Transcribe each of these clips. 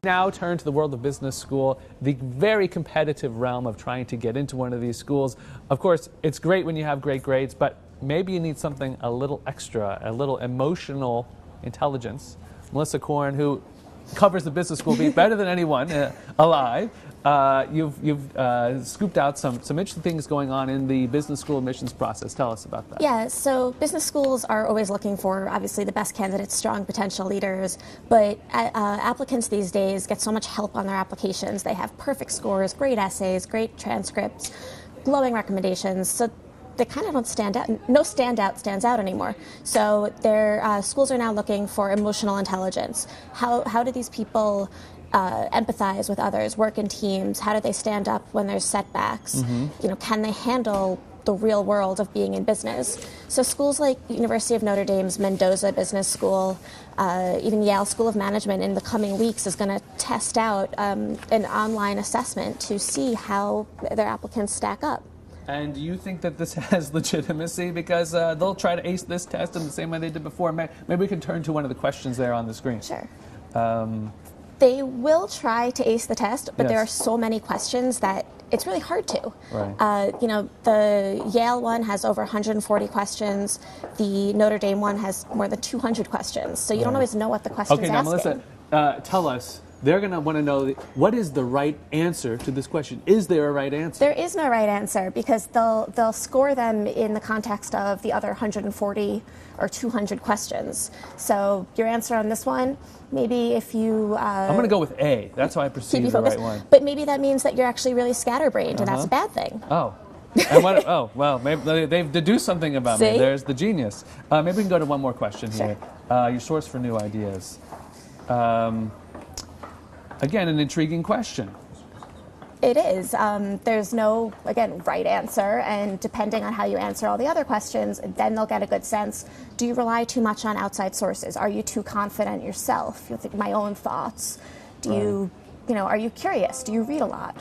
Now turn to the world of business school, the very competitive realm of trying to get into one of these schools. Of course, it's great when you have great grades, but maybe you need something a little extra, a little emotional intelligence. Melissa Korn, who covers the business school beat better than anyone alive, you've scooped out some interesting things going on in the business school admissions process. Tell us about that. Yeah, so business schools are always looking for, obviously, the best candidates, strong potential leaders, but applicants these days get so much help on their applications. They have perfect scores, great essays, great transcripts, glowing recommendations. So they kind of don't stand out. No standout stands out anymore. So their schools are now looking for emotional intelligence. How do these people empathize with others, work in teams? How do they stand up when there's setbacks? You know, can they handle the real world of being in business? So schools like University of Notre Dame's Mendoza Business School, even Yale School of Management in the coming weeks is going to test out an online assessment to see how their applicants stack up. And do you think that this has legitimacy? Because they'll try to ace this test in the same way they did before. Maybe we can turn to one of the questions there on the screen. Sure. They will try to ace the test, but Yes. there are so many questions that it's really hard to. Right. You know, the Yale one has over 140 questions. The Notre Dame one has more than 200 questions. So you don't always know what the question's Okay, now asking. Melissa, tell us. They're going to want to know what is the right answer to this question. Is there a right answer? There is no right answer because they'll score them in the context of the other 140 or 200 questions. So your answer on this one, maybe if you... I'm going to go with A. That's how I perceive the right one. But maybe that means that you're actually really scatterbrained, and that's a bad thing. Oh. And what, oh, well, maybe they've deduced something about me. There's the genius. Maybe we can go to one more question here. Your source for new ideas. Again, an intriguing question. It is. There's no, again, right answer, and depending on how you answer all the other questions, then they'll get a good sense. Do you rely too much on outside sources? Are you too confident yourself? You think my own thoughts? Do you know, are you curious? Do you read a lot?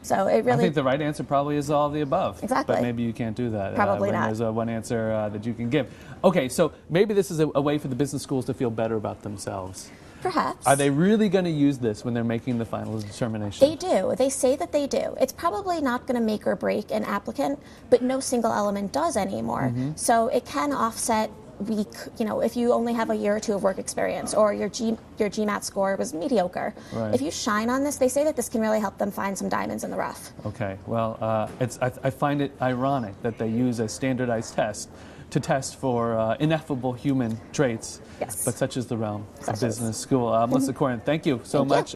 So it really... I think the right answer probably is all of the above. Exactly. But maybe you can't do that. Probably not. There's one answer that you can give. Okay, so maybe this is a way for the business schools to feel better about themselves. Perhaps. Are they really going to use this when they're making the final determination? They do. They say that they do. It's probably not going to make or break an applicant, but no single element does anymore. So it can offset weak, you know, if you only have a year or two of work experience or your GMAT score was mediocre. Right. If you shine on this, they say that this can really help them find some diamonds in the rough. Okay. Well, I find it ironic that they use a standardized test to test for ineffable human traits. Yes. But such is the realm of business school. Melissa Korn, thank you so much.